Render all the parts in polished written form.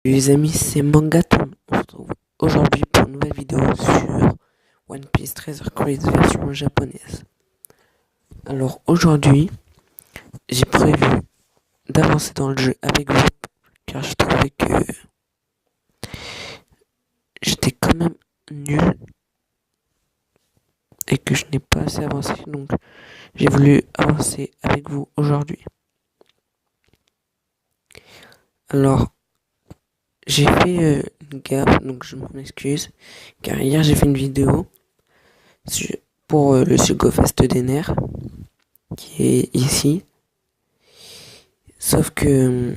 Les amis, c'est Mangaton. On se retrouve aujourd'hui pour une nouvelle vidéo sur One Piece Treasure Cruise version japonaise. Alors aujourd'hui, j'ai prévu d'avancer dans le jeu avec vous car je trouvais que j'étais quand même nul et que je n'ai pas assez avancé, donc j'ai voulu avancer avec vous aujourd'hui. Alors, j'ai fait une gaffe, donc je m'en excuse, car hier j'ai fait une vidéo pour le Sugofest des nerfs, qui est ici. Sauf que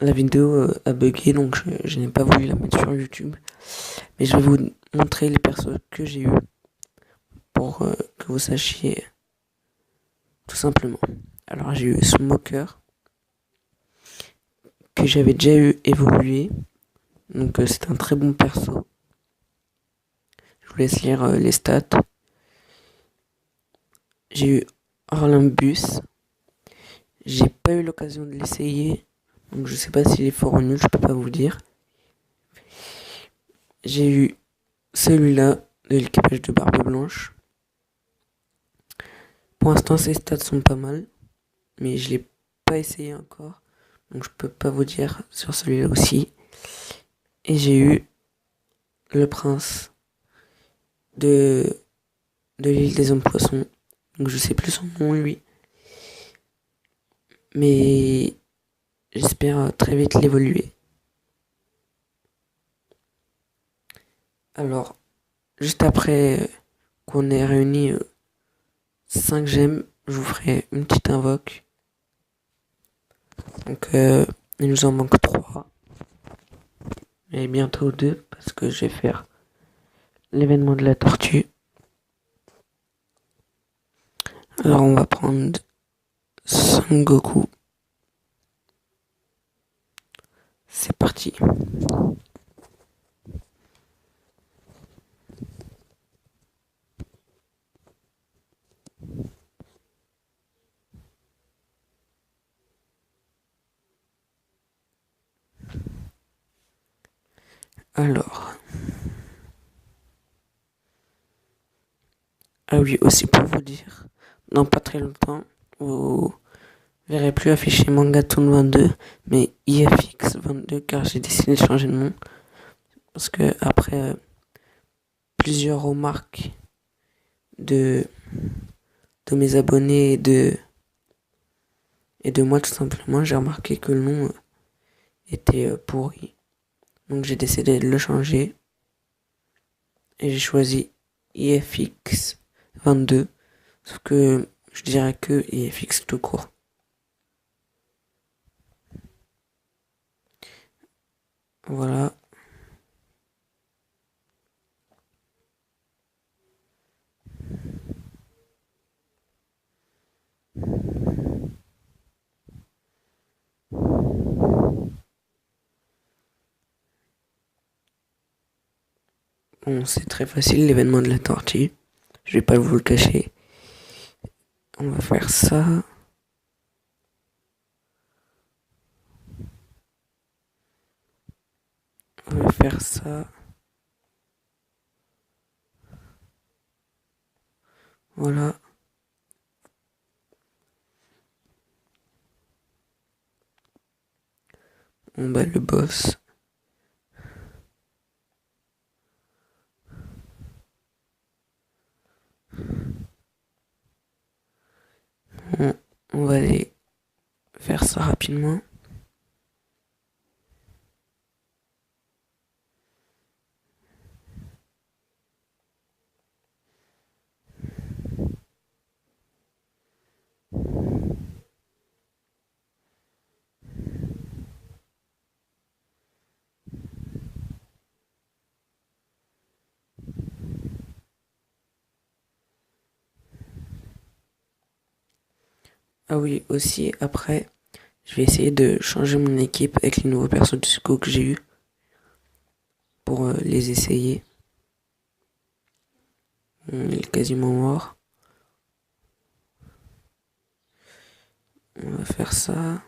la vidéo a bugué, donc je n'ai pas voulu la mettre sur YouTube. Mais je vais vous montrer les persos que j'ai eu pour que vous sachiez tout simplement. Alors j'ai eu Smoker, que j'avais déjà eu évolué. Donc c'est un très bon perso. Je vous laisse lire les stats. J'ai eu Orlimbus. J'ai pas eu l'occasion de l'essayer. Donc je sais pas s'il est fort ou nul, je peux pas vous dire. J'ai eu celui-là de l'équipage de Barbe Blanche. Pour l'instant, ses stats sont pas mal, mais je l'ai pas essayé encore, donc je peux pas vous dire sur celui-là aussi. Et j'ai eu le prince de l'île des hommes poissons, donc je sais plus son nom lui, mais j'espère très vite l'évoluer. Alors, juste après qu'on ait réuni 5 gemmes, je vous ferai une petite invoque. Donc, il nous en manque 3. Et bientôt 2, parce que je vais faire l'événement de la tortue. Alors, on va prendre Son Goku. C'est parti. Alors. Ah oui, aussi pour vous dire, dans pas très longtemps, vous verrez plus affiché Mangaton 22, mais IFX 22, car j'ai décidé de changer de nom. Parce que après plusieurs remarques de, de mes abonnés et de moi tout simplement, j'ai remarqué que le nom était pourri. Donc j'ai décidé de le changer. Et j'ai choisi IFX 22. Sauf que je dirais que IFX tout court. Voilà. Bon, c'est très facile l'événement de la tortue. Je vais pas vous le cacher. On va faire ça. On va faire ça. Voilà. On bat le boss. On va aller faire ça rapidement. Ah oui, aussi, après, je vais essayer de changer mon équipe avec les nouveaux persos de Suko que j'ai eu pour les essayer. Il est quasiment mort. On va faire ça.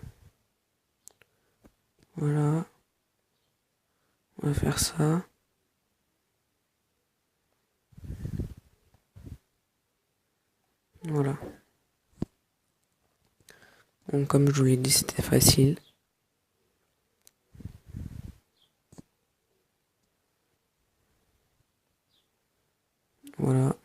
Voilà. va faire ça. Voilà. Donc, comme je vous l'ai dit, c'était facile. Voilà.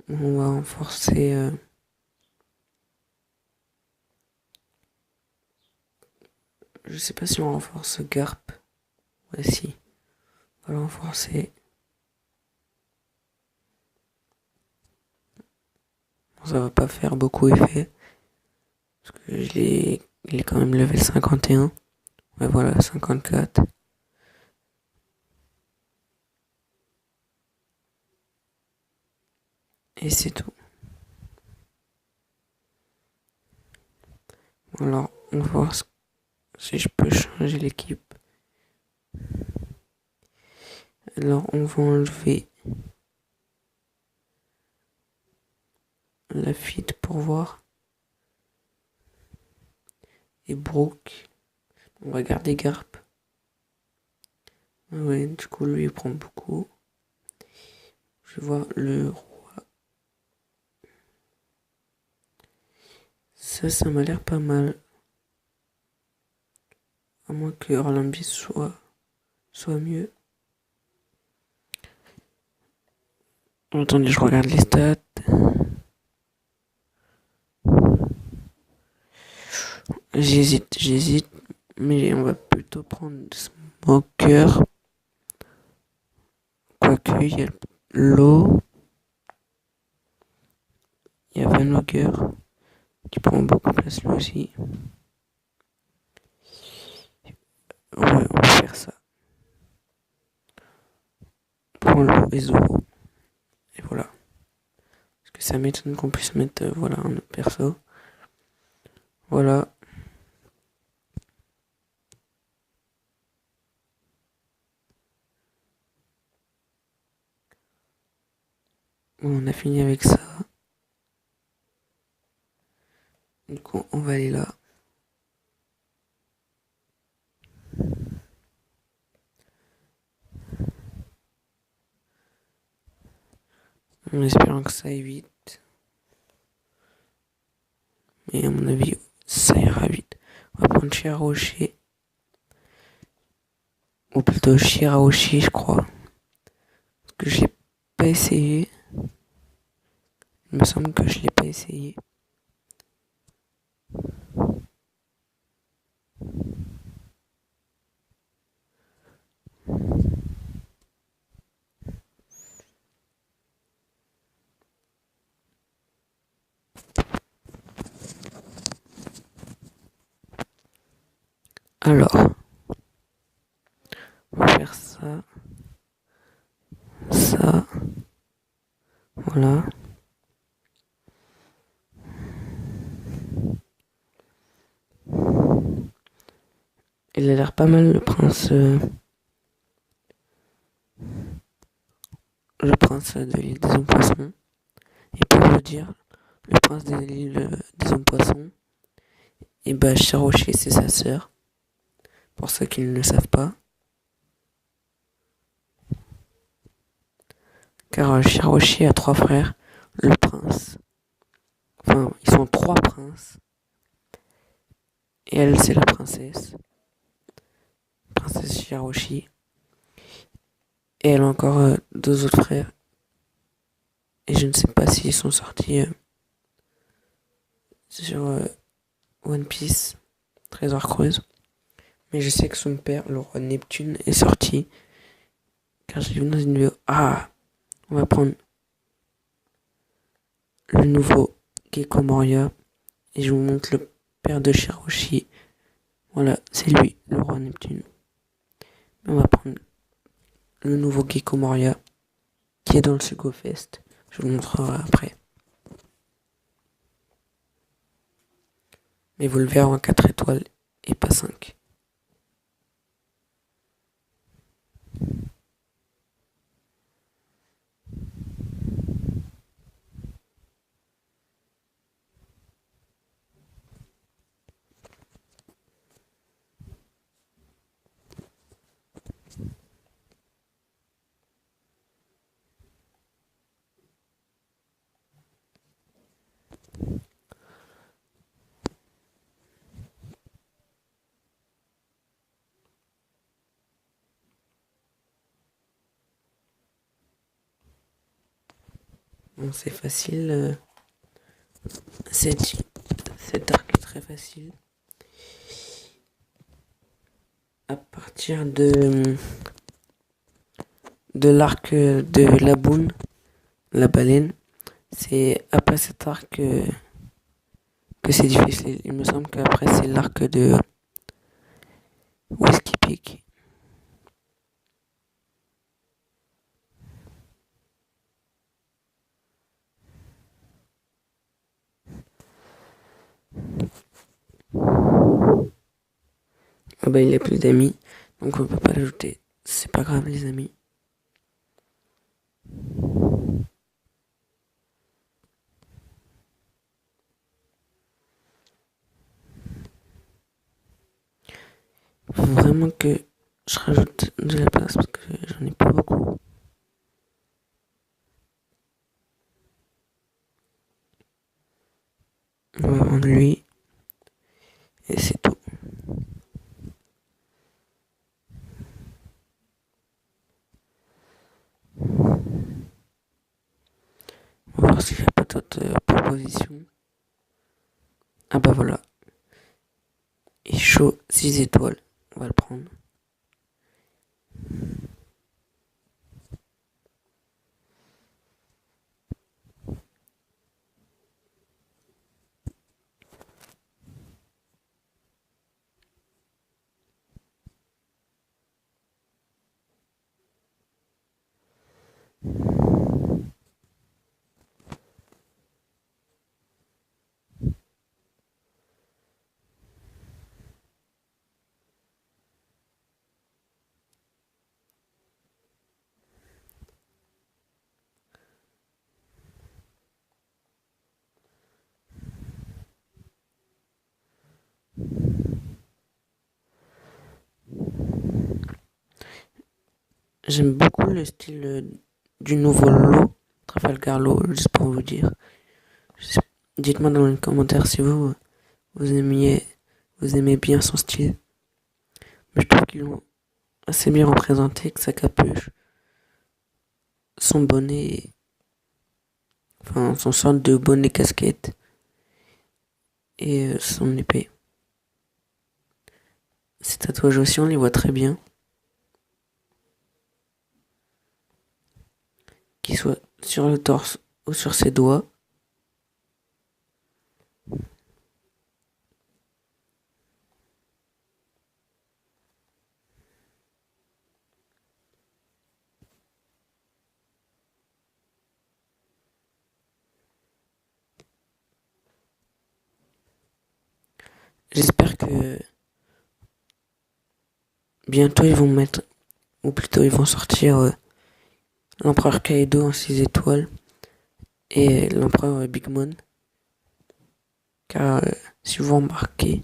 On va renforcer. Je sais pas si on renforce Garp. Ouais, si. On va le renforcer. Bon, ça va pas faire beaucoup effet. Parce que il est quand même level 51. Ouais, voilà, 54. Et c'est tout. Alors, on va voir si je peux changer l'équipe. Alors, on va enlever la feed pour voir. Et Brooke. On va garder Garp. Ouais, du coup, lui, il prend beaucoup. Je vais voir le roi. Ça m'a l'air pas mal. À moins que Orlambis soit mieux. Attendez, je regarde les stats. J'hésite. Mais on va plutôt prendre Smoker. Quoique, il y a l'eau. Il y a Van Hogger qui prend beaucoup de place lui aussi. Ouais, on va faire ça. Prends l'eau et Zoro. Et voilà. Parce que ça m'étonne qu'on puisse mettre voilà, un autre perso. Voilà. Bon, on a fini avec ça. Du coup, on va aller là. En espérant que ça aille vite. Mais à mon avis, ça ira vite. On va prendre Shirahoshi. Ou plutôt Shirahoshi, je crois. Parce que je l'ai pas essayé. Il me semble que je l'ai pas essayé. Alors, on va faire ça. Ça. Voilà. Il a l'air pas mal le prince. Le prince de l'île des hommes poissons. Et pour vous dire, le prince de l'île des hommes poissons, et bah Shirahoshi c'est sa sœur. Pour ceux qui ne le savent pas. Car Shirahoshi a 3 frères. Le prince. Enfin, ils sont 3 princes. Et elle, c'est la princesse. Princesse Shirahoshi. Et elle a encore 2 autres frères. Et je ne sais pas s'ils sont sortis sur One Piece, Trésor Creuse. Mais je sais que son père, le roi Neptune, est sorti. Car j'ai vu dans une vidéo. Ah, on va prendre le nouveau Gecko Moria. Et je vous montre le père de Shirahoshi. Voilà, c'est lui, le roi Neptune. On va prendre le nouveau Gecko Moria qui est dans le Sugo Fest. Je vous le montrerai après. Mais vous le verrez en 4 étoiles et pas 5. Bon, c'est facile. Cet arc est très facile. À partir de l'arc de la boune, la baleine, c'est après cet arc que c'est difficile. Il me semble qu'après c'est l'arc de Whiskey Peak. Ah bah il a plus d'amis, donc on peut pas l'ajouter. C'est pas grave les amis. Faut vraiment que je rajoute de la place parce que j'en ai pas beaucoup. On va prendre lui. Et c'est tout. On va voir s'il n'y a pas d'autres propositions. Ah bah voilà. Et chaud 6 étoiles. On va le prendre. J'aime beaucoup le style du nouveau lot, Trafalgar Law, juste pour vous dire. Dites-moi dans les commentaires si vous aimez bien son style. Mais je trouve qu'ils l'ont assez bien représenté, que sa capuche, son bonnet, enfin son sorte de bonnet casquette et son épée. Ces tatouages aussi, on les voit très bien. Qu'ils soient sur le torse ou sur ses doigts. J'espère que bientôt ils vont mettre, ou plutôt ils vont sortir l'empereur Kaido en 6 étoiles et l'empereur Big Mom. Car si vous remarquez,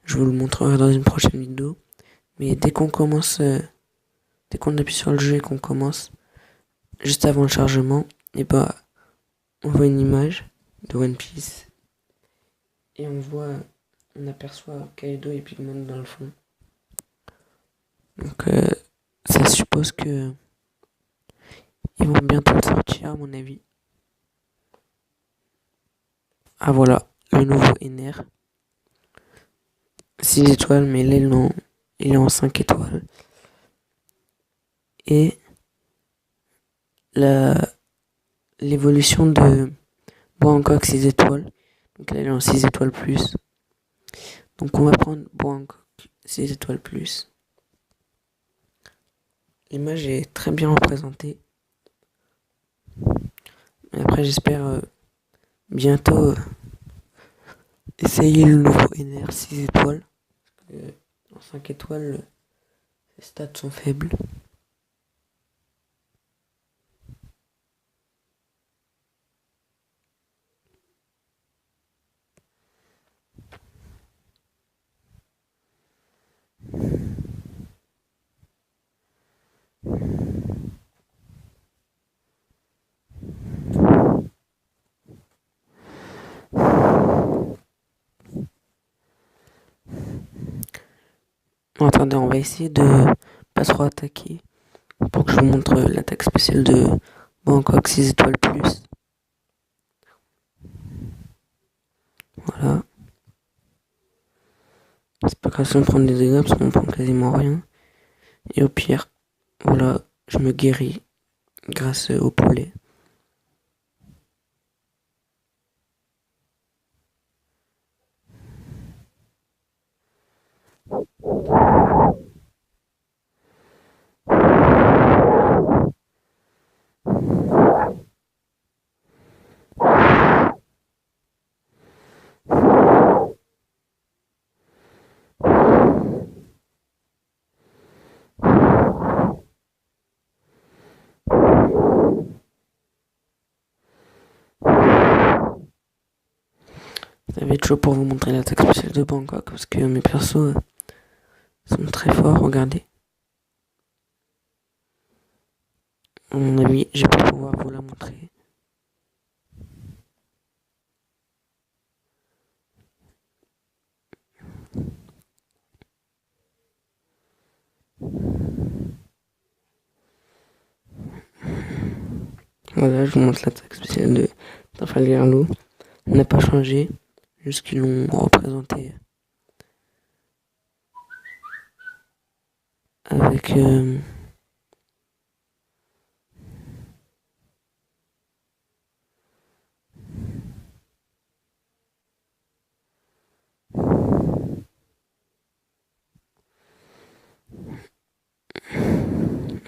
je vous le montrerai dans une prochaine vidéo. Mais dès qu'on appuie sur le jeu et qu'on commence, juste avant le chargement, et bah on voit une image de One Piece et on aperçoit Kaido et Big Mom dans le fond. Donc ça suppose que ils vont bientôt le sortir à mon avis. Ah voilà, le nouveau Ener. 6 étoiles, mais là il est en 5 étoiles. Et l'évolution de Bangkok 6 étoiles. Donc là il est en 6 étoiles plus. Donc on va prendre Bangkok 6 étoiles plus. L'image est très bien représentée. Et après j'espère bientôt essayer le nouveau NR 6 étoiles. Parce que en 5 étoiles, les stats sont faibles. Bon, attendez, on va essayer de pas trop attaquer pour que je vous montre l'attaque spéciale de Bangkok 6 étoiles plus. Voilà. C'est pas grave si on prend des dégâts parce qu'on prend quasiment rien. Et au pire, voilà, je me guéris grâce au poulet. Ça va être chaud pour vous montrer l'attaque spéciale de Bangkok parce que mes persos sont très forts, regardez. À mon avis, je vais pas pouvoir vous la montrer. Voilà, je vous montre l'attaque spéciale de Trafalgar Law. Elle n'a pas changé, juste qu'ils l'ont représenté avec ouais,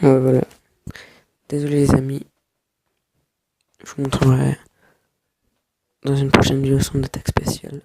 voilà. Désolé les amis, je vous montrerai dans une prochaine vidéo son attaque spéciale.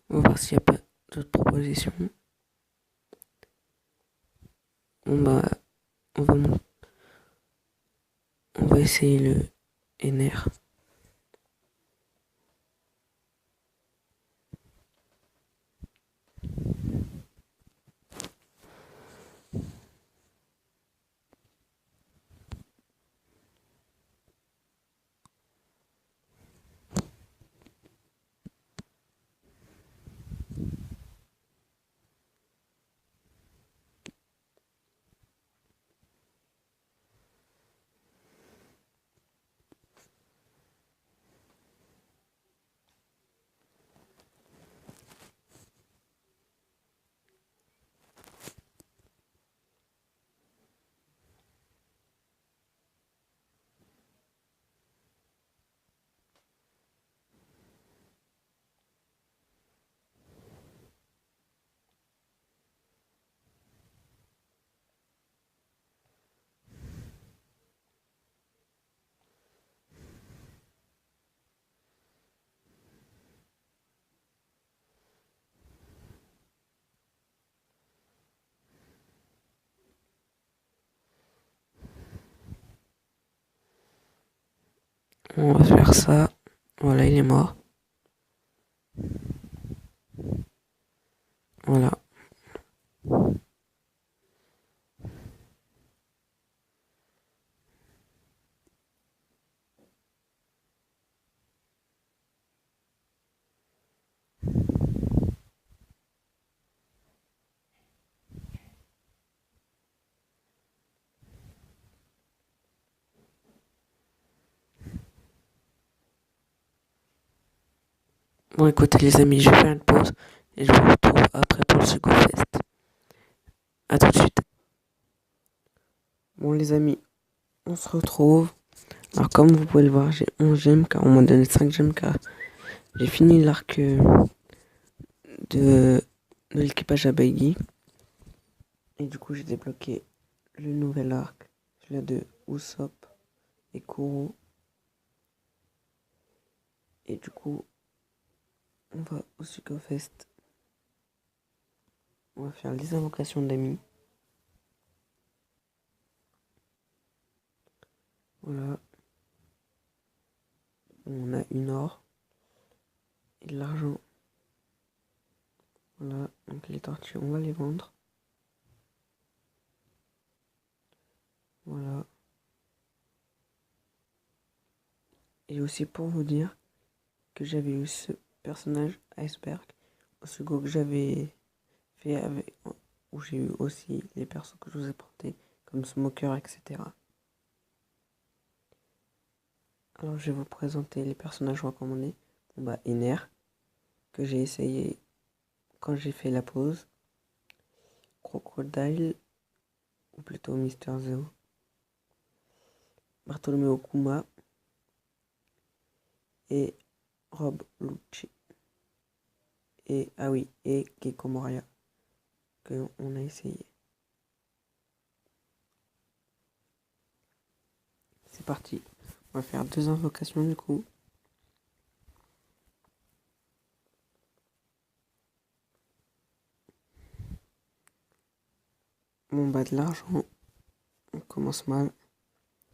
On va voir s'il n'y a pas d'autres propositions. On va, on va essayer le NR. On va faire ça. Voilà, il est mort. Voilà. Bon, écoutez les amis, je vais faire une pause et je vous retrouve après pour le Sugo Fest. A tout de suite. Bon les amis, on se retrouve. Alors comme vous pouvez le voir, j'ai 11 gemmes car on m'a donné 5 gemmes car j'ai fini l'arc de l'équipage à Bailly. Et du coup j'ai débloqué le nouvel arc, celui de Usopp et Kuro. Et du coup, on va au Sugo Fest. On va faire les invocations d'amis. Voilà. On a une or et de l'argent. Voilà, donc les tortues, on va les vendre. Voilà. Et aussi pour vous dire que j'avais eu ce personnage Iceberg au second que j'avais fait avec, où j'ai eu aussi les persos que je vous ai portés, comme Smoker, etc. Alors je vais vous présenter les personnages recommandés. Bon bah Ener, que j'ai essayé quand j'ai fait la pause. Crocodile, ou plutôt Mister Zeo. Bartolomeo Kuma et Rob Lucci. Et ah oui, et Gecko Moria, que on a essayé. C'est parti. On va faire 2 invocations du coup. Bon bah de l'argent, on commence mal.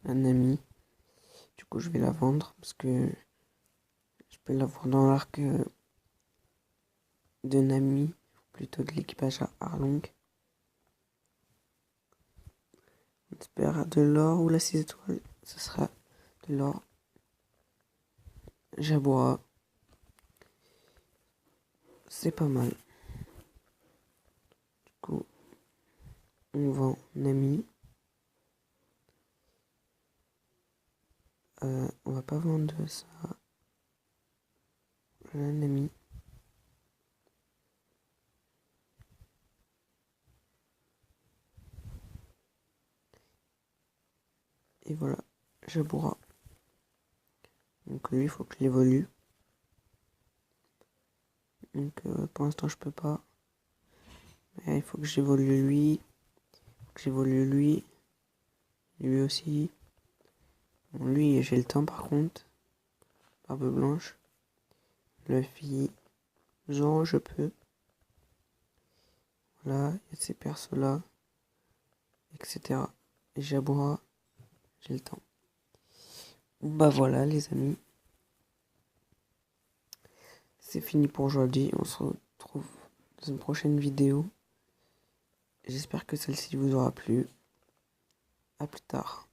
Un ami. Du coup je vais la vendre parce que je peux l'avoir dans l'arc de Nami, plutôt de l'équipage à Arlong. On espère de l'or ou la 6 étoiles. Ce sera de l'or. Jabura. C'est pas mal. Du coup, on vend Nami. On va pas vendre ça. Voilà, Nami. Et voilà, Jabura. Donc lui, il faut que je l'évolue. Donc pour l'instant, je peux pas. Mais il faut que j'évolue lui. Que j'évolue lui. Lui aussi. Bon, lui, j'ai le temps par contre. Barbe blanche. Luffy. Genre, je peux. Voilà, il y a ces persos là. Etc. Et Jabura, j'ai le temps. Bon, bah voilà les amis. C'est fini pour aujourd'hui. On se retrouve dans une prochaine vidéo. J'espère que celle-ci vous aura plu. À plus tard.